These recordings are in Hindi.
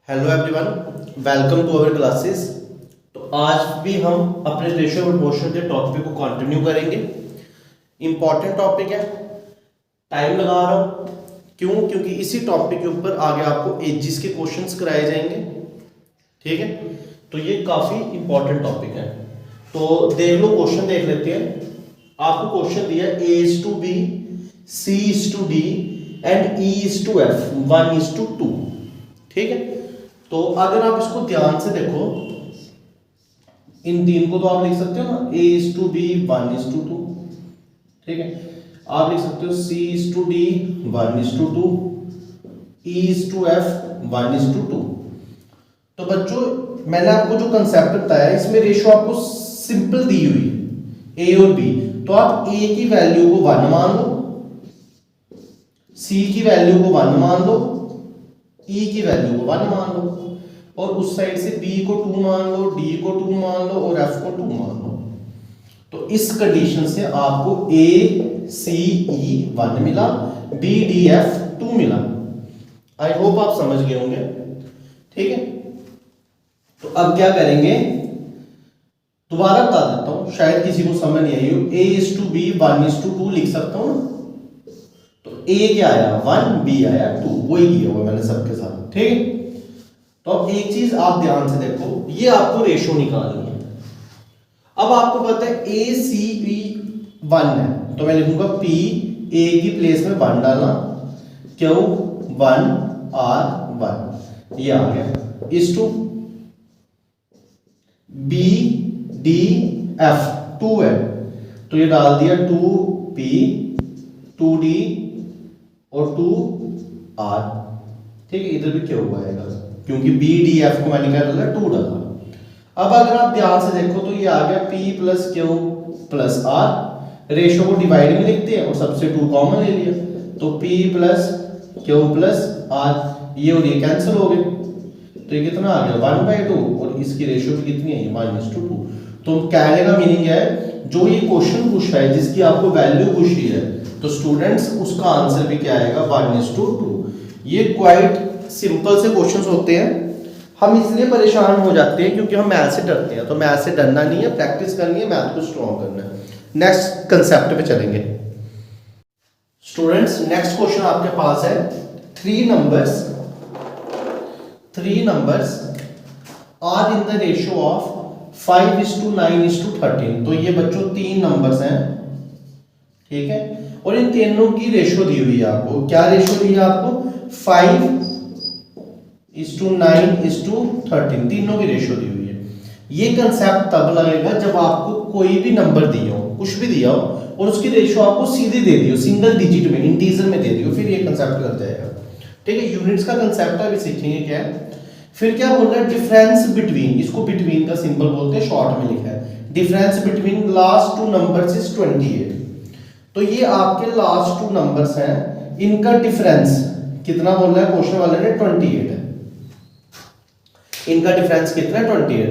Hello everyone, welcome to our classes. तो आज भी हम अपने रेशियो प्रोपोर्शन के टॉपिक को कंटिन्यू करेंगे। इंपॉर्टेंट टॉपिक है, टाइम लगा रहा हूँ क्यों? क्योंकि इसी टॉपिक के ऊपर आगे आपको एजिस के क्वेश्चंस कराए जाएंगे। ठीक है, तो ये काफ़ी इंपॉर्टेंट टॉपिक है। तो देख लो, क्वेश्चन देख लेते हैं। आपको क्वेश्चन दिया A is to B, C is to D and E is to F, 1 is to 2। ठीक है, तो अगर आप इसको ध्यान से देखो, इन तीन को तो आप लिख सकते हो ना, A is to B, 1 is to 2। ठीक है, आप लिख सकते हो C is to D, 1 is to 2, E is to F, 1 is to 2। तो बच्चों, मैंने आपको जो कंसेप्ट बताया, इसमें रेशियो आपको सिंपल दी हुई A और B, तो आप A की वैल्यू को 1 मान लो, C की वैल्यू को 1 मान लो, E की वैल्यू को 1 मान लो, और उस साइड से B को 2 मान लो, D को 2 मान लो और F को 2 मान लो। तो इस कंडीशन से आपको A C E 1 मिला, B D F 2 मिला। आई होप आप समझ गए होंगे। ठीक है, तो अब क्या करेंगे, दोबारा बता देता हूं, शायद किसी को समझ नहीं आई हो। A is to B, 1 is to 2 लिख सकता हूं ना। तो A क्या आया 1, B आया 2, वही किया हुआ मैंने सबके साथ। ठीक है, तो अब एक चीज आप ध्यान से देखो, ये आपको रेशो निकालनी है। अब आपको पता है A C B 1 है, तो मैं लिखूंगा P, A की प्लेस में 1 डालना, Q 1, R 1, ये आ गया। इस टू B D F 2 है, तो ये डाल दिया 2P 2D और 2R। ठीक है, इधर भी क्या हुआ आएगा, क्योंकि B D F को मैंने क्या डाला, 2 डाला। अब अगर आप ध्यान से देखो तो ये आ गया P plus Q plus R। Ratio को डिवाइड में लिखते हैं और सबसे 2 कॉमन ले लिया, तो P plus Q plus R, ये और ये कैंसिल हो गए, तो ये कितना आ गया 1/2, और इसकी रेशो भी कितनी है 1:2। तो कहने का मीनिंग है, जो ये क्वेश्चन पूछा है जिसकी आपको वैल्यू पूछी है, तो स्टूडेंट्स उसका आंसर भी क्या आएगा 1:2। ये क्वाइट सिंपल से क्वेश्चंस होते हैं। हम इसलिए परेशान हो जाते हैं क्योंकि हम मैथ से डरते हैं, तो मैथ से डरना नहीं है, प्रैक्टिस करनी है, मैथ को स्ट्रॉन्ग करना है। नेक्स्ट कंसेप्ट पे चलेंगे स्टूडेंट्स। नेक्स्ट क्वेश्चन आपके पास है, 3 numbers are in the ratio of 5:9:13। तो ये बच्चों 3 नंबर्स हैं। ठीक है, और इन तीनों की रेशियो दी हुई है आपको। क्या रेशियो दी है आपको, 5:9:13, तीनों की रेशियो दी हुई है। ये कंसेप्ट तब लगेगा जब आपको कोई भी नंबर दिया हो, कुछ भी दिया हो, और उसकी रेशियो आपको सीधी दे दी हो, सिंगल डिजिट में, इंटीजर में दे दी हो, फिर ये कंसेप्ट लग जाएगा। ठीक है, यूनिट्स का कंसेप्ट अभी सीखेंगे क्या है। फिर क्या बोल रहा है, डिफरेंस बिटवीन, इसको बिटवीन का सिंबल बोलते हैं, शॉर्ट में लिखा है, difference between last 2 numbers is 28। तो ये आपके लास्ट 2 नंबर्स हैं, इनका डिफरेंस कितना बोल रहा है क्वेश्चन वाले ने, 28 है। इनका डिफरेंस कितना है, 28।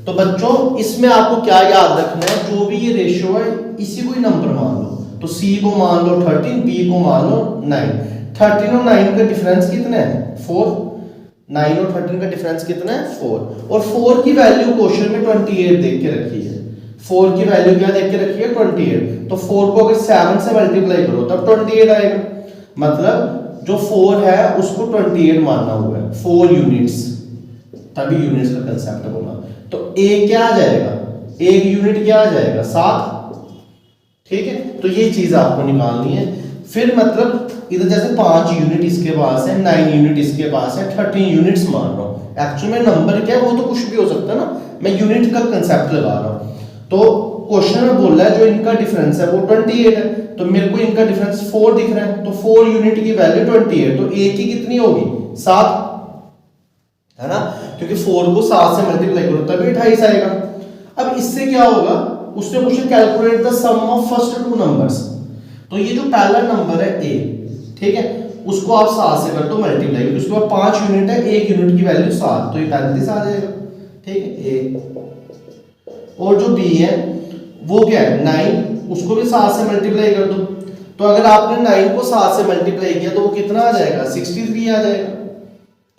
तो बच्चों इसमें आपको क्या याद रखना है, जो भी ये रेशियो है इसी को ही नंबर मान लो। तो C को मान लो 13, B को मान लो 9। 13 और 9 का डिफरेंस कितना है, 4। 9 और 13 का डिफरेंस कितना है, 4। और 4 की वैल्यू क्वेश्चन में 28 देख के रखी है। 4 की वैल्यू क्या देख के रखी है, 28। तो 4 को अगर 7 से मल्टीप्लाई करो तब 28 आएगा। मतलब जो 4 है उसको 28 मानना हुआ है, 4 यूनिट्स, तभी यूनिट्स का कंसेप्ट बोला। तो A क्या आ जाएगा, एक यूनिट क्या आ जाएगा, 7। ठीक है, तो ये चीज आपको निकालनी है। फिर मतलब इधर जैसे 5 यूनिट इसके पास है, 9 यूनिट इसके पास है, 13 यूनिट्स मान रहा हूँ। एक्चुअली में नंबर क्या है वो तो कुछ भी हो सकता है ना, मैं यूनिट का कंसेप्ट लगा रहा हूँ। तो क्वेश्चन में बोल रहा है जो इनका डिफरेंस है वो 28 है, तो मेरे को इनका डिफरेंस 4 दिख रहा है, तो 4 यूनिट की वैल्यू 28, तो A की कितनी होगी, 7 है ना, क्योंकि 4 को 7 से मल्टीप्लाई करो तभी 28 आएगा। अब इससे क्या होगा, उसने पूछा calculate the sum of first 2 numbers. तो ये जो पहला नंबर है A, ठीक है, उसको आप 7 से कर दो मल्टीप्लाई, क्योंकि उसके बाद 5 यूनिट है, 1 यूनिट की वैल्यू 7, तो ये 35 आ जाएगा। ठीक है, A। और जो B है वो क्या है 9, उसको भी 7 से मल्टीप्लाई कर दो, तो अगर आपने 9 को 7 से मल्टीप्लाई किया तो वो कितना आ जाएगा, 63 आ जाएगा।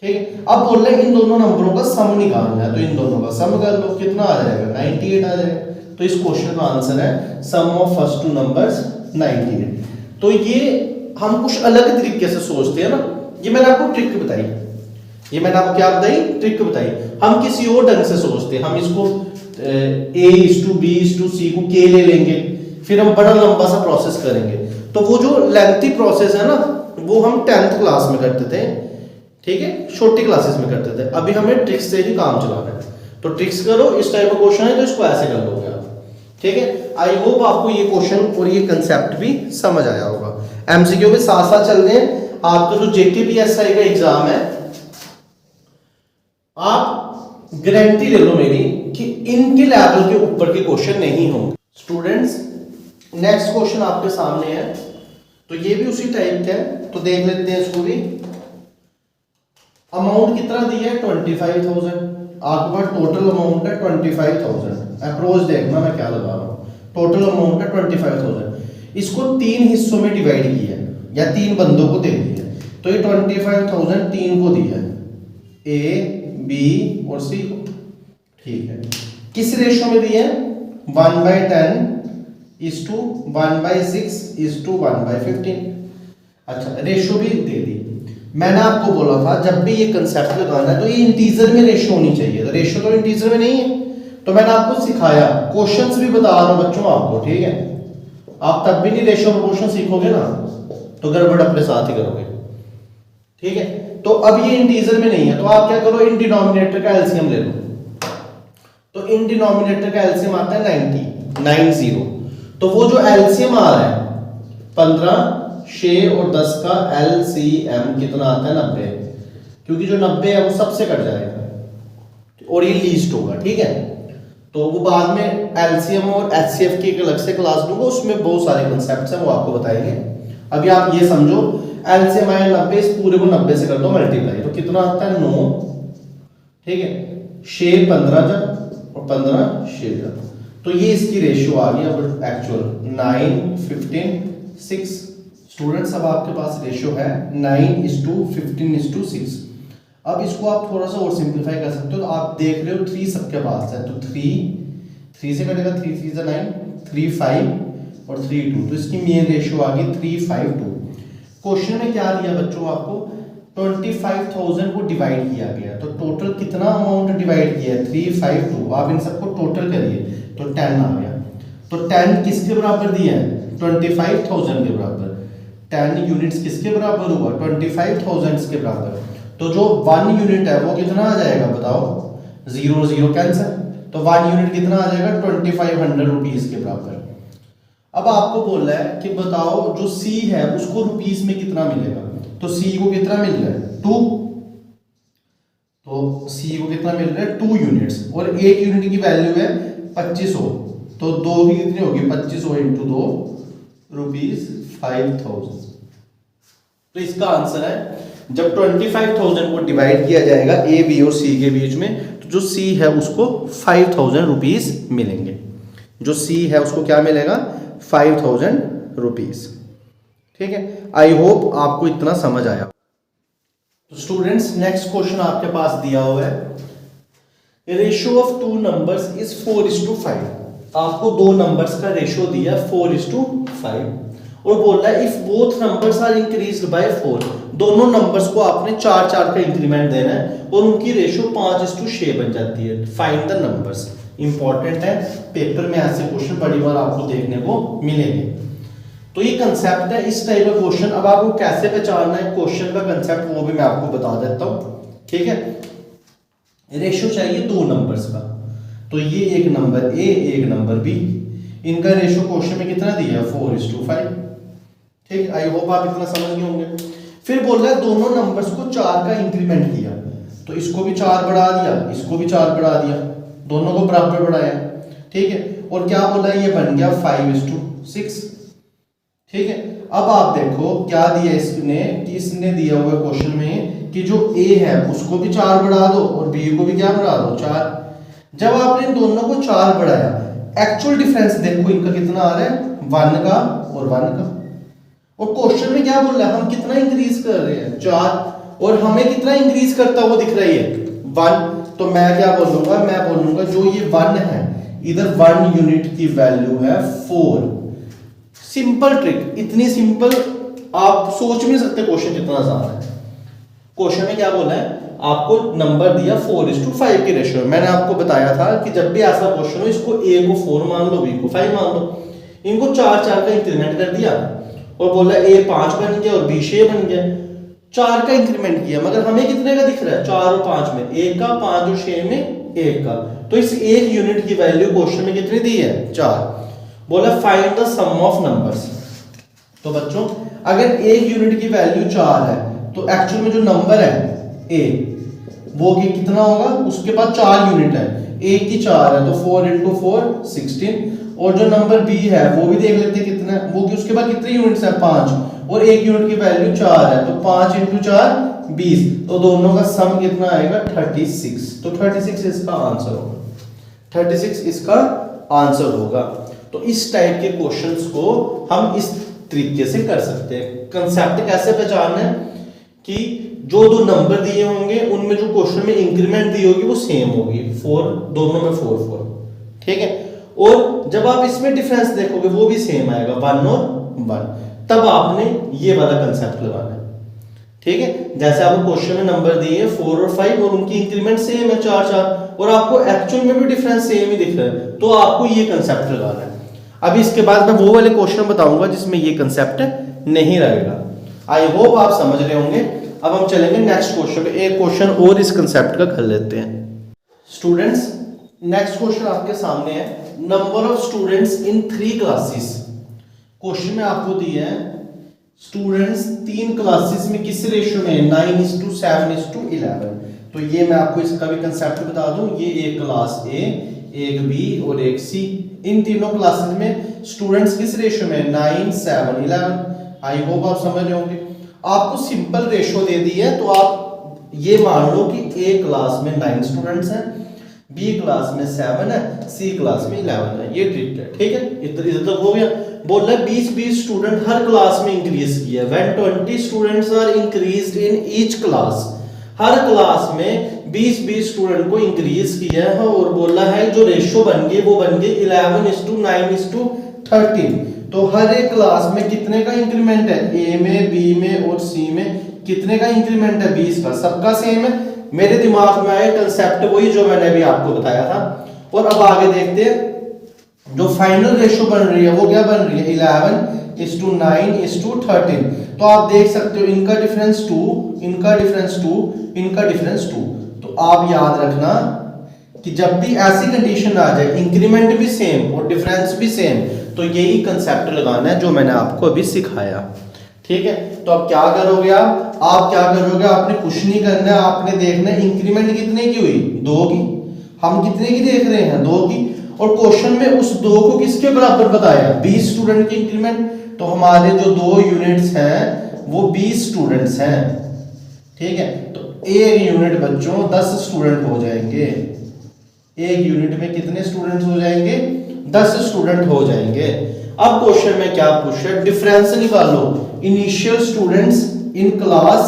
ठीक है। अब बोल रहे हैं इन दोनों नंबरों का सम निकालना है, तो इन दोनों का सम कर लो, कितना आ जाएगा 98 आ जाएगा। तो इस क्वेश्चन का आंसर है सम ऑफ फर्स्ट टू नंबर्स 98। तो ये हम कुछ अलग तरीके से सोचते हैं ना, ये मैंने आपको ट्रिक बताई, ये मैंने आपको क्या बताई, ट्रिक बताई। हम किसी और ढंग से सोचते हैं, हम इसको A:B:C को K ले लेंगे, फिर हम बड़ा लंबा सा प्रोसेस करेंगे। तो वो जो लेंथी प्रोसेस है ना, वो हम 10th क्लास में करते थे, ठीक है, छोटी क्लासेस में करते थे। अभी हमें ट्रिक्स से ही काम चलाना है, तो ट्रिक्स करो। इस टाइप का क्वेश्चन है तो इसको ऐसे कर लोगे आप, ठीक है। आई होप आपको ये क्वेश्चन और ये कंसेप्ट भी समझ आया होगा। एमसीक्यू भी साथ साथ चल रहे हैं। आपका जो जेकेपीएसआई का एग्जाम है, आप गारंटी ले लो मेरी कि इनके लेवल के ऊपर के क्वेश्चन नहीं होंगे। स्टूडेंट्स, नेक्स्ट क्वेश्चन आपके सामने है, तो ये भी उसी टाइप का है, तो देख लेते हैं इसको भी। अमाउंट कितना दिया है 25,000, आपके पास टोटल अमाउंट है 25,000। अप्रोच देखना मैं क्या लगा रहा हूँ। टोटल अमाउंट है 25,000, इसको 3 हिस्सों में डिवाइड किया है या 3 बंदों को दे दिया। तो ये 25,000 3 को दिया है, ए बी और सी को, ठीक है। किस रेशो में दिया है 1/10:1/6:1/15। अच्छा, रेशो भी दे दी। मैंने आपको बोला था जब भी ये कंसेप्ट लगाना है तो ये इंटीजर में रेशो होनी चाहिए, तो रेशो तो इंटीजर में नहीं है। तो मैंने आपको सिखाया, क्वेश्चंस भी बता रहा हूं बच्चों आपको, ठीक है। आप तब भी नहीं रेशो प्रोपोर्शन सीखोगे ना, तो गड़बड़ अपने साथ ही करोगे, ठीक है। तो अब ये इंटीजर में नहीं है, तो आप क्या करो, इन डिनोमिनेटर का एलसीएम ले लो। तो इन डिनोमिनेटर का एलसीएम आता है 90। तो वो जो एलसीएम आ रहा है 15, 6 और 10 का एलसीएम कितना आता है 90, क्योंकि जो 90 है वो सबसे कट जाएगा और ये लीस्ट होगा, ठीक है। तो वो बाद में एलसीएम और एचसीएफ की एक अलग से क्लास दूंगा, उसमें बहुत सारे कंसेप्ट्स हैं, वो आपको बताएंगे। अभी आप ये समझो, एलसीएम आया 90, इस पूरे को 90 से कर दो मल्टीप्लाई, तो कितना आता है 9, ठीक है। 6 15 जा और 15 6 जा, तो ये इसकी रेशियो आ गई अब एक्चुअल 9 15 6। स्टूडेंट्स, अब आपके पास रेशियो है 9:15:6। अब इसको आप थोड़ा सा और सिंपलीफाई कर सकते हो। तो आप देख रहे हो 3 सबके पास है, तो 3 से कटेगा, 3 3 जा 9, 3 5 और 3 2, तो इसकी मेन रेशियो आ गई 3 5 2। क्वेश्चन में क्या दिया बच्चों आपको, 25,000 को डिवाइड किया गया, तो टोटल कितना अमाउंट डिवाइड किया है 3 5 2। आप इन सबको टोटल करिए तो 10 आ गया। तो 10 किसके बराबर दिया है 25,000 के बराबर। 10 यूनिट्स किसके बराबर हुआ 25,000 के बराबर। तो जो 1 यूनिट है वो कितना आ जाएगा बताओ, 0 0 कैंसिल, तो 1 यूनिट कितना आ जाएगा 2500 रुपीज के बराबर। अब आपको बोल रहा है कि बताओ जो C है उसको रुपीस में कितना मिलेगा, तो C को कितना मिल रहा है 2, तो C को कितना मिल रहा है 2 यूनिट्स, और 1 यूनिट की वैल्यू है 2500, तो 2 की कितनी होगी 2500 इंटू 2 रुपीज 5000। तो इसका आंसर है जब 25,000 को डिवाइड किया जाएगा ए बी और सी के बीच में, तो जो सी है उसको 5,000 रुपीज मिलेंगे। जो सी है उसको क्या मिलेगा 5,000 रुपीज, ठीक है। आई होप आपको इतना समझ आया। तो स्टूडेंट्स, नेक्स्ट क्वेश्चन आपके पास दिया हुआ है, रेशियो ऑफ 2 नंबर्स इज 4:5। आपको 2 नंबर्स का रेशियो दिया 4:5 और बोल रहा है if both numbers are increased by 4। दोनों नंबर्स को आपने 4 का इंक्रीमेंट देना है और उनकी रेशियो 5:6 बन जाती है। Find the numbers. इंपॉर्टेंट है, पेपर में ऐसे क्वेश्चन बड़ी बार आपको देखने को मिलेंगे। तो ये कंसेप्ट है इस टाइप का क्वेश्चन। अब आपको कैसे पहचानना है क्वेश्चन का कंसेप्ट वो भी मैं आपको बता देता हूँ, ठीक है। रेशियो चाहिए 2 नंबर्स का, तो ये एक नंबर ए एक नंबर बी, इनका रेशियो क्वेश्चन में कितना दिया है 4:5, ठीक। आई होप आप इतना समझ गए होंगे। फिर बोल रहा है दोनों नंबर्स को 4 का इंक्रीमेंट किया, तो इसको भी 4 बढ़ा दिया, इसको भी 4 बढ़ा दिया, दोनों को बराबर बढ़ाया, ठीक है। और क्या बोला है ये बन गया 5:6, ठीक है। अब आप देखो क्या दिया इसने, कि इसने दिया हुआ क्वेश्चन में कि जो ए है उसको भी 4 बढ़ा दो और बी को भी क्या बढ़ा दो 4। जब आपने इन दोनों को 4 बढ़ाया, एक्चुअल डिफरेंस देखो इनका कितना आ रहा है 1 का और 1 का। और क्वेश्चन में क्या बोल रहा है हम कितना इंक्रीज कर रहे हैं 4, और हमें कितना इंक्रीज करता हुआ दिख रहा है ये 1, तो मैं क्या बोलूंगा, मैं बोलूंगा जो ये 1 है इधर 1 यूनिट की वैल्यू है 4। सिंपल ट्रिक, इतनी सिंपल आप सोच भी नहीं सकते क्वेश्चन कितना आसान है। क्वेश्चन में क्या बोला है, आपको नंबर दिया 4:5 की रेशियो। मैंने आपको बताया था कि जब भी ऐसा क्वेश्चन हो इसको a को 4 मान लो, b को 5 मान लो। इनको 4 का इंक्रीमेंट कर दिया और बोला a 5 बन गया और b 6 बन गया। 4 का इंक्रीमेंट किया, मगर हमें कितने का दिख रहा है, 4 और 5 में 1 का, 5 और 6 में 1 का। तो इस 1 यूनिट की वैल्यू क्वेश्चन में कितनी दी है, 4। बोला find the sum of numbers. तो बच्चों अगर 1 यूनिट की वैल्यू 4 है तो एक्चुअल में जो नंबर है a वो कितना होगा, उसके पास 4 यूनिट है, a की 4 है तो 4 × 4 16। और जो नंबर b है वो भी देख लेते हैं कितना है, वो कि उसके पास कितने यूनिट्स है, 5, और 1 यूनिट की वैल्यू 4 है तो 5 × 4 20। तो दोनों का सम कितना आएगा, 36। तो 36 इसका आंसर होगा, 36 इसका आंसर होगा। तो इस टाइप के क्वेश्चंस को हम इस तरीके से कर सकते हैं। कंसेप्ट कैसे पहचानना है कि जो दो नंबर दिए होंगे उनमें जो क्वेश्चन में इंक्रीमेंट दी होगी वो सेम होगी, 4 दोनों में 4 4, ठीक है। और जब आप इसमें डिफरेंस देखोगे वो भी सेम आएगा, 1 और 1, तब आपने ये वाला कंसेप्ट लगाना है, ठीक है। जैसे आपको क्वेश्चन में नंबर दिए 4 और 5 और उनकी इंक्रीमेंट सेम है 4 4 और आपको एक्चुअल में भी डिफरेंस सेम ही दिख रहा है, तो आपको ये कंसेप्ट लगाना है। अभी इसके बाद मैं वो वाले क्वेश्चन बताऊंगा जिसमें ये कंसेप्ट नहीं रहेगा। आई होप आप समझ रहे होंगे। अब हम चलेंगे नेक्स्ट क्वेश्चन पे, एक क्वेश्चन और इस कंसेप्ट का कर लेते हैं। स्टूडेंट्स नेक्स्ट क्वेश्चन आपके सामने है, number of students in 3 classes. Question में आपको दिया है स्टूडेंट्स 3 क्लासेस में किस रेशियो में, 9:7:11। तो ये मैं आपको इसका भी कंसेप्ट बता दूं, ये एक क्लास A, एक B और एक C, इन तीनों क्लासेस में स्टूडेंट्स किस रेशियो में, 9 7 11। आई होप आप समझ रहे होंगे। आपको सिंपल रेशियो दे दी है तो आप ये मान लो कि A क्लास में 9 स्टूडेंट्स हैं, B क्लास में 7 है, C क्लास में 11 है। ये ट्रिक है, ठीक है। इधर तक हो गया। बोल रहा है 20 स्टूडेंट हर क्लास में इंक्रीज किया, when 20 students are increased in each class. हर क्लास में 20 स्टूडेंट को इंक्रीज किया है और बोला है जो रेशियो बन गई वो बन गई 11:9:13। तो हर एक क्लास में कितने का इंक्रीमेंट है, A में, B में और C में कितने का इंक्रीमेंट है, 20 का। सबका सेम है। मेरे दिमाग में आया कंसेप्ट वही जो मैंने अभी आपको बताया था। और अब आगे देखते हैं जो फाइनल रेशियो बन रही है वो क्या बन रही है, 11:9:13। तो आप देख सकते हो इनका डिफरेंस 2, इनका डिफरेंस 2, इनका डिफरेंस 2। तो आप याद रखना कि जब भी ऐसी कंडीशन आ जाए, इंक्रीमेंट भी सेम और डिफरेंस भी सेम, तो यही कंसेप्ट लगाना है जो मैंने आपको अभी सिखाया, ठीक है। तो अब क्या करोगे आप क्या करोगे, आपने कुछ नहीं करना है, आपने देखना है इंक्रीमेंट कितने की हुई, 2 की। हम कितने की देख रहे हैं, 2 की। और क्वेश्चन में उस 2 को किसके बराबर बताया, 20 स्टूडेंट की इंक्रीमेंट। तो हमारे जो 2 यूनिट्स हैं वो 20 स्टूडेंट्स हैं, ठीक है। तो एक यूनिट बच्चों 10 स्टूडेंट हो जाएंगे। एक यूनिट में कितने स्टूडेंट्स हो जाएंगे, 10 स्टूडेंट हो जाएंगे। अब क्वेश्चन में क्या पूछा है, डिफरेंस निकालो इनिशियल स्टूडेंट्स इन क्लास,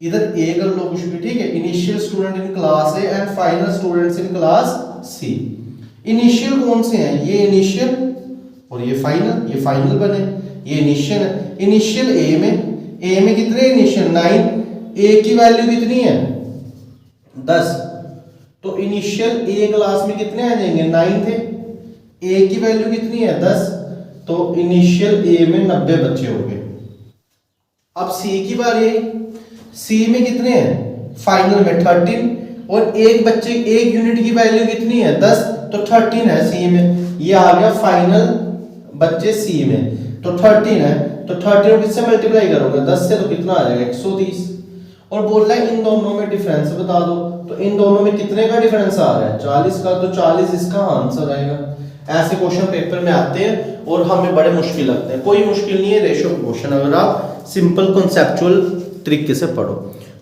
इधर A कर लो कुछ भी, ठीक है। Initial student in class A and final students in class C। Initial कौन से हैं, ये इनिशियल और ये फाइनल बने, ये इनिशियल है। इनिशियल A में कितने इनिशियल, 9। A की वैल्यू कितनी है, 10। तो इनिशियल A क्लास में कितने आ जाएंगे, 9 थे। A की वैल्यू कितनी है, 10। तो इनिशियल A में 90 बच्चे हो गए। अब C की बारी है, C में कितने हैं, फाइनल में 13 और एक यूनिट की वैल्यू कितनी है, 10। तो 13 है C में, ये आ गया फाइनल बच्चे C में। तो 13 है, तो 13 को किससे मल्टीप्लाई करोगे, 10 से, तो कितना आ जाएगा, 130। और बोल रहा है इन दोनों में डिफरेंस बता दो। तो इन दोनों में कितने का डिफरेंस आ रहा है, 40 का। तो 40 इसका आंसर आएगा। ऐसे क्वेश्चन पेपर में आते हैं और हमें बड़े मुश्किल लगते हैं। कोई मुश्किल नहीं है रेशियो प्रोपोर्शन, अगर आप सिंपल कॉन्सेप्चुअल तरीके से पढ़ो।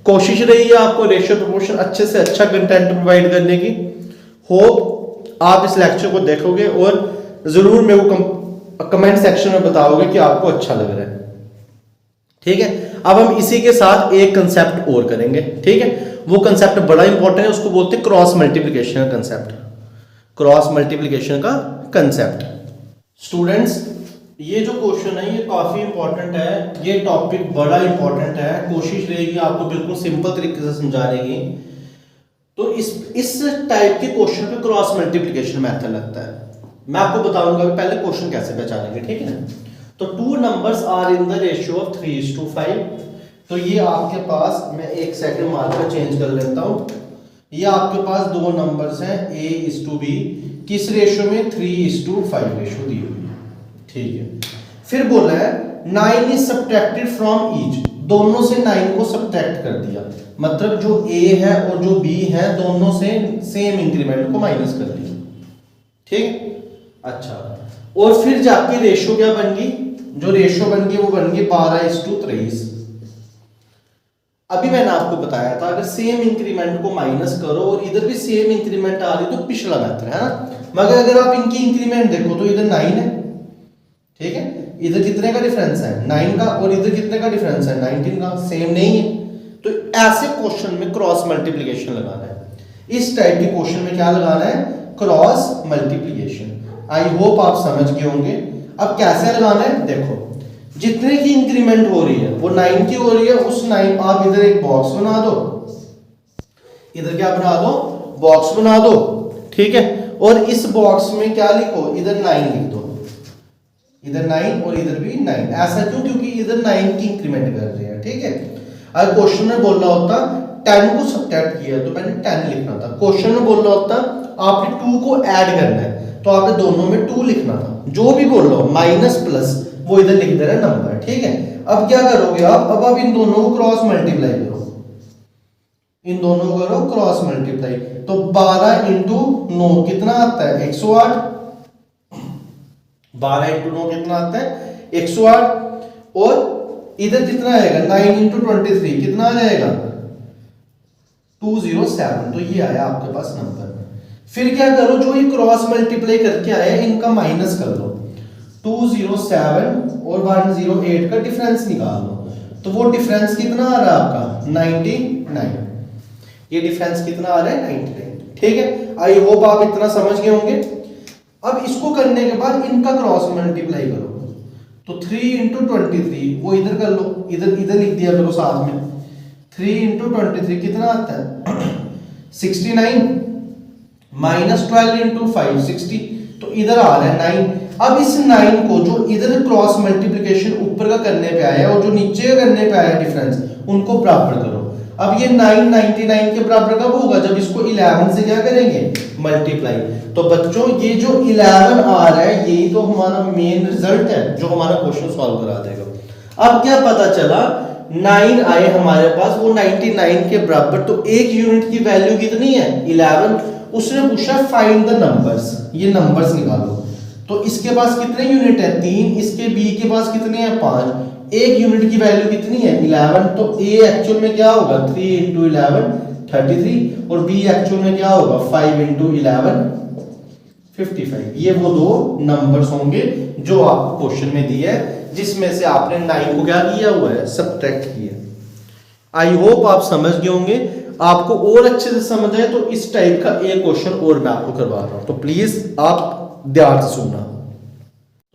कोशिश रही है आपको रेशियो प्रोपोर्शन अच्छे से अच्छा कंटेंट प्रोवाइड करने की। होप आप इस लेक्चर को देखोगे और जरूर मेरे को कमेंट सेक्शन में बताओगे कि आपको अच्छा लग रहा है, ठीक है। अब हम इसी के साथ एक कंसेप्ट और करेंगे, ठीक है। वो कंसेप्ट बड़ा इंपॉर्टेंट है, उसको बोलते हैं क्रॉस मल्टीप्लिकेशन का कंसेप्ट। क्रॉस मल्टीप्लिकेशन का कंसेप्ट। स्टूडेंट्स, ये जो क्वेश्चन है ये काफी इंपॉर्टेंट है, ये टॉपिक बड़ा इंपॉर्टेंट है। कोशिश रहेगी आपको बिल्कुल सिंपल तरीके से समझाने की। तो इस टाइप के क्वेश्चन पे क्रॉस मल्टीप्लिकेशन मेथड लगता है। मैं आपको बताऊंगा कि पहले क्वेश्चन कैसे पहचानेंगे, ठीक है ना। तो two numbers are in the ratio of 3:5। तो ये आपके पास, मैं एक सेकंड मार्कर चेंज कर लेता हूं। ये आपके पास दो नंबर्स हैं a:b, किस रेशियो में 3:5 रेशियो दी हुई है, ठीक है। फिर बोला है 9 इज सब्ट्रैक्टेड फ्रॉम ईच, दोनों से 9 को सब्ट्रैक्ट कर दिया, मतलब जो a है और जो b है दोनों से सेम इंक्रीमेंट को माइनस कर दिया, ठीक। अच्छा, और फिर जाके रेशियो क्या बन गई, जो रेशियो बन गई वो बन गई 12:23। अभी मैंने आपको बताया था अगर सेम इंक्रीमेंट को माइनस करो और इधर भी सेम इंक्रीमेंट आ रही तो पिछला मेथड है ना। मगर अगर आप इनकी इंक्रीमेंट देखो तो इधर 9 है, ठीक है। इधर कितने का डिफरेंस है 9 का, और इधर कितने का डिफरेंस है 19 का, सेम नहीं है। तो ऐसे क्वेश्चन में क्रॉस मल्टीप्लिकेशन लगाना है। इस टाइप के क्वेश्चन में क्या लगाना है, क्रॉस मल्टीप्लिकेशन। आई होप आप समझ गए होंगे। अब कैसे लगाना है, देखो जितने की इंक्रीमेंट हो रही है वो 9 की हो रही है, उस 9 आप इधर एक बॉक्स बना दो, इधर क्या बना दो, बॉक्स बना दो, ठीक है। और इस बॉक्स में क्या लिखो, इधर 9 लिख दो, इधर 9 और इधर भी 9। ऐसा क्यों, क्योंकि इधर 9 की इंक्रीमेंट कर रहे हैं, ठीक है। अगर क्वेश्चन में बोल रहा होता 10 को सब्ट्रैक्ट किया तो मैंने 10 लिखना था। क्वेश्चन में बोल रहा होता आपने 2 को ऐड करना है तो आपने दोनों में 2 लिखना था। जो भी बोल रहा हो माइनस प्लस वो इधर लिख दे रहा है नंबर, ठीक है। अब क्या करोगे आप, अब आप इन दोनों को क्रॉस मल्टीप्लाई करो, इन दोनों को करो क्रॉस मल्टीप्लाई। तो 12 इंटू 9 कितना आता है 108, 12 इंटू 9 कितना आता है 108। और इधर कितना आएगा 9 इंटू 23 कितना आ जाएगा 207। तो ये आया आपके पास नंबर। फिर क्या करो, जो ये क्रॉस मल्टीप्लाई करके आया इनका माइनस कर लो, 207 और 108 का डिफरेंस निकाल लो। तो वो डिफरेंस कितना आ रहा है आपका 99। ये डिफरेंस कितना आ रहा है 99, ठीक है। आई होप आप इतना समझ गए होंगे। अब इसको करने के बाद इनका क्रॉस मल्टीप्लाई करो, तो 3 इंटू 23 वो इधर कर लो, इधर लिख दिया करो साथ में। 3 इंटू 23 कितना आता है 69, माइनस 12 इंटू 5 60, तो इधर आ रहा है 9। अब इस 9 को जो इधर क्रॉस मल्टीप्लिकेशन ऊपर का करने पे आया और जो नीचे का करने पे आया डिफरेंस, उनको बराबर करो। अब ये 999 के बराबर कब होगा, जब इसको 11 से क्या करेंगे मल्टीप्लाई। तो बच्चों ये जो 11 आ रहा है यही तो हमारा मेन रिजल्ट है जो हमारा क्वेश्चन सॉल्व करा देगा। अब क्या पता चला 9 आए हमारे पास, वो 99 के बराबर, तो एक यूनिट की वैल्यू कितनी है 11। उसने पूछा फाइंड द नंबर्स, ये नंबर्स निकालो। तो इसके पास कितने यूनिट है 3, इसके b के पास कितने हैं 5, एक यूनिट की वैल्यू कितनी है 11। तो a एक्चुअल में क्या होगा 3 इंटू 11 33, और b एक्चुअल में क्या होगा 5 इंटू 11 55। ये वो दो नंबर्स होंगे जो आपको क्वेश्चन में दिए है, जिसमें से आपने 9 को क्या किया हुआ है सब्ट्रैक्ट किया। आई होप आप समझ गए होंगे। आपको और अच्छे से समझ आए तो इस टाइप का एक क्वेश्चन और मैं आपको करवा रहा हूं, तो प्लीज आप ध्यान से सुनना।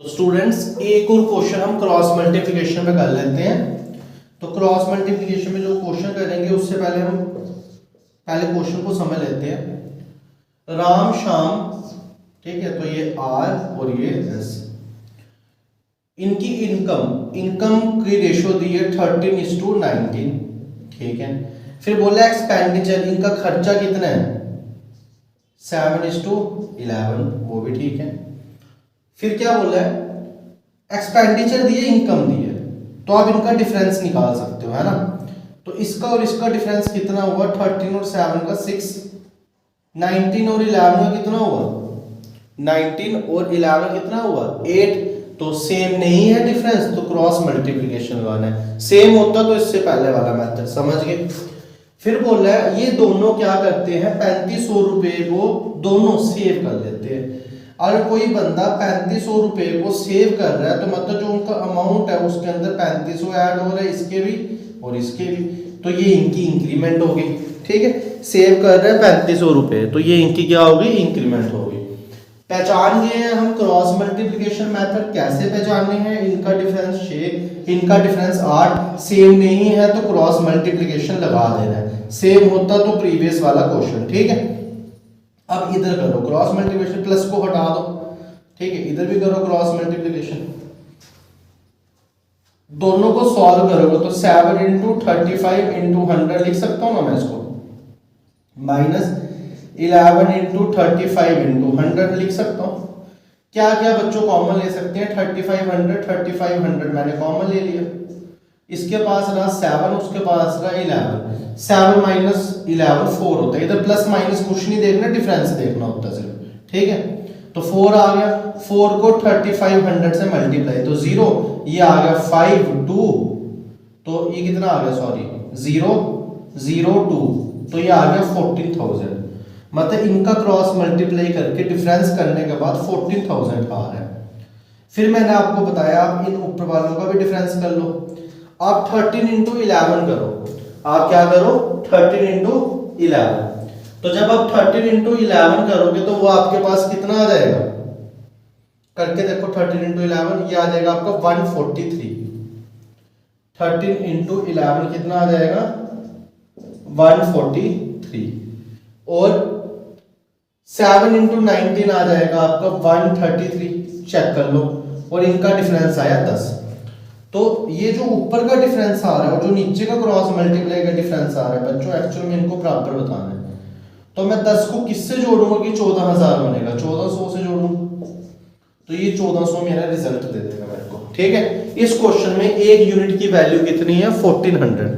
तो स्टूडेंट्स एक और क्वेश्चन हम क्रॉस मल्टीप्लिकेशन में कर लेते हैं। तो क्रॉस मल्टीप्लिकेशन में जो क्वेश्चन करेंगे उससे पहले हम पहले क्वेश्चन को समझ लेते हैं। राम श्याम, ठीक है, तो ये R और ये S, इनकी इनकम की रेशियो दी है 13:19, ठीक है। फिर बोला एक्सपेंडिचर, इनका खर्चा कितना है 7:11, वो भी ठीक है। फिर क्या बोला है एक्सपेंडिचर दिए इनकम दिए, तो आप इनका डिफरेंस निकाल सकते हो, है ना। तो इसका और इसका डिफरेंस कितना हुआ 13 और 7 का 6, 19 और 11 का कितना हुआ 19 और 11 कितना हुआ 8। तो सेम नहीं है डिफरेंस, तो क्रॉस मल्टीप्लिकेशन लगाना है। सेम होता तो इससे पहले वाला मेथड समझ गए। फिर बोल रहा है ये दोनों क्या करते हैं 3500 रुपए को दोनों सेव कर लेते हैं। अगर कोई बंदा 3500 रुपए को सेव कर रहा है तो मतलब जो उनका अमाउंट है उसके अंदर 3500 ऐड हो रहा है, इसके भी और इसके भी, तो ये इनकी इंक्रीमेंट होगी। ठीक है, सेव कर रहे हैं 3500 रुपए, तो ये इनकी क्या होगी, इंक्रीमेंट होगी। पहचान गए हैं हम क्रॉस मल्टीप्लिकेशन मेथड। कैसे पहचानने हैं, इनका डिफरेंस 6, इनका डिफरेंस 8, सेम नहीं है तो क्रॉस मल्टीप्लिकेशन लगा देना है, सेम होता तो प्रीवियस वाला क्वेश्चन। ठीक है, अब इधर करो क्रॉस मल्टीप्लिकेशन, प्लस को हटा दो। ठीक है, इधर भी करो क्रॉस मल्टीप्लिकेशन, दोनों को सॉल्व करोगे तो 7 इंटू 35 इंटू 100 लिख सकता हूं ना मैं इसको, माइनस 11 इंटू 35 इंटू 100 लिख सकता हूं। क्या क्या बच्चों कॉमन ले सकते हैं, 3500 मैंने कॉमन ले लिया, इसके पास रहा 7, उसके पास रहा 11, 7 माइनस 11 4 होता है, इधर प्लस माइनस कुछ नहीं देखना, डिफरेंस देखना होता है सिर्फ। ठीक है, तो 4 आ गया, 4 को 3500 से मल्टीप्लाई तो 0, ये आ गया 5 2, तो ये कितना आ गया, सॉरी 0 0 2, तो ये आ गया 14,000। मतलब इनका क्रॉस मल्टीप्लाई करके डिफरेंस करने के बाद 14,000 आ रहा है। फिर मैंने आपको बताया आप इन ऊपर वालों का भी डिफरेंस कर लो। आप 13 इंटू 11 करो, आप क्या करो 13 इंटू 11, तो जब आप 13 इंटू 11 करोगे तो वो आपके पास कितना आ जाएगा, करके देखो 13 इंटू 11, ये आ जाएगा आपका 143। 13 इंटू 11 कितना आ जाएगा 143, और 7 इंटू 19 आ जाएगा आपका 133, चेक कर लो, और इनका डिफरेंस आया 10। तो ये जो ऊपर का डिफरेंस आ रहा है और जो नीचे का क्रॉस मल्टीप्लाई का डिफरेंस आ रहा है बच्चों, एक्चुअल में इनको बराबर बताना है। तो मैं 10 को किससे जोड़ूंगा कि 14,000 बनेगा, 1400 से जोड़ूंगा, तो ये 1400 मेरा रिजल्ट दे देगा मेरे को। ठीक है, इस क्वेश्चन में एक यूनिट की वैल्यू कितनी है 1400,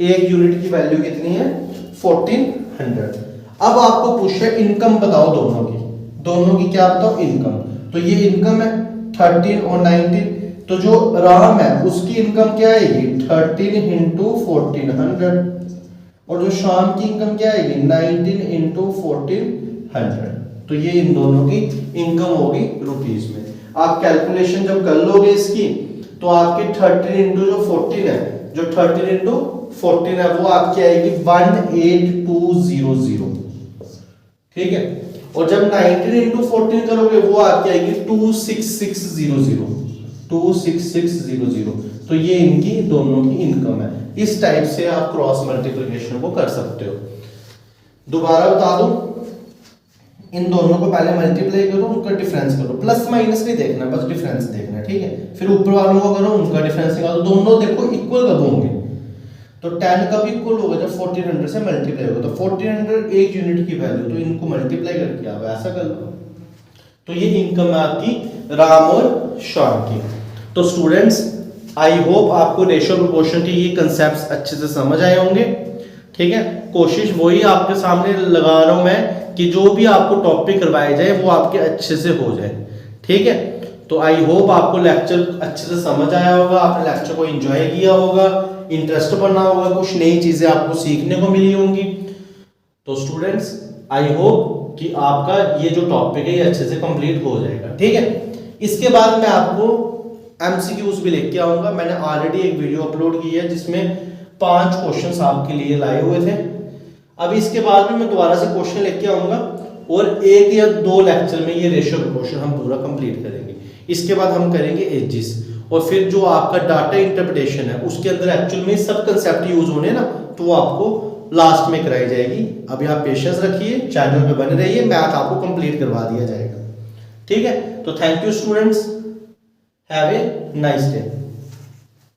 एक यूनिट की वैल्यू कितनी है 1400। अब आपको पूछा इनकम बताओ दोनों की, दोनों की क्या बताओ इनकम, तो ये इनकम है 13 और 19, तो जो राम है उसकी इनकम क्या आएगी 13 इंटू 1400, और जो शाम की इनकम क्या आएगी 19 इंटू 1400, तो ये इन दोनों की इनकम होगी रुपीस में। आप कैलकुलेशन जब कर लोगे इसकी तो आपकी 13 इंटू जो 14 है, जो 13 इंटू 14 है वो आपकी आएगी 18200। ठीक है, और जब 19 इंटू 14 करोगे वो आपकी आएगी 26600, 26600, तो ये इनकी दोनों की इनकम है। इस टाइप से आप क्रॉस मल्टीप्लिकेशन को कर सकते हो। दोबारा बता दूं, इन दोनों को पहले मल्टीप्लाई करो, उनका डिफरेंस करो, प्लस माइनस नहीं देखना, बस डिफरेंस देखना है। ठीक है, फिर ऊपर वालों को करो, उनका डिफरेंस निकालो, दोनों देखो इक्वल कब होंगे, तो 10 कब इक्वल होगा जब 1400 से मल्टीप्लाई होगा, तो 1400 एक यूनिट की वैल्यू, तो इनको मल्टीप्लाई करके आप ऐसा कर लो, तो ये इनकम है आपकी राम और श्याम की। तो स्टूडेंट्स आई होप आपको रेशियो प्रोपोर्शन की ये कंसेप्ट्स अच्छे से समझ आए होंगे। ठीक है, कोशिश वही आपके सामने लगा रहा हूं मैं कि जो भी आपको टॉपिक करवाए जाए वो आपके अच्छे से हो जाए। ठीक है, तो आई होप आपको लेक्चर अच्छे से समझ आया होगा, आपने लेक्चर को एंजॉय किया होगा, इंटरेस्ट बना होगा, कुछ नई चीजें आपको सीखने को मिली होंगी। तो स्टूडेंट्स आई होप कि आपका ये जो टॉपिक है ये अच्छे से कंप्लीट हो जाएगा। ठीक है, इसके बाद मैं आपको एमसीक्यूज भी लेके आऊंगा। मैंने ऑलरेडी एक वीडियो अपलोड की है जिसमें 5 क्वेश्चंस आपके लिए लाए हुए थे। अब इसके बाद भी मैं दोबारा से क्वेश्चन लेके आऊंगा और 1 या 2 लेक्चर में ये रेशियो प्रोपोर्शन हम पूरा कंप्लीट करेंगे। इसके बाद हम करेंगे एजिस, और फिर जो आपका डाटा इंटरप्रिटेशन है उसके अंदर एक्चुअल में सब कंसेप्ट यूज होने ना, तो वो आपको लास्ट में कराई जाएगी। अभी आप पेशेंस रखिए, चैनल पे बने रहिए, मैथ आपको कंप्लीट करवा दिया जाएगा। ठीक है, तो thank you students, have a nice day.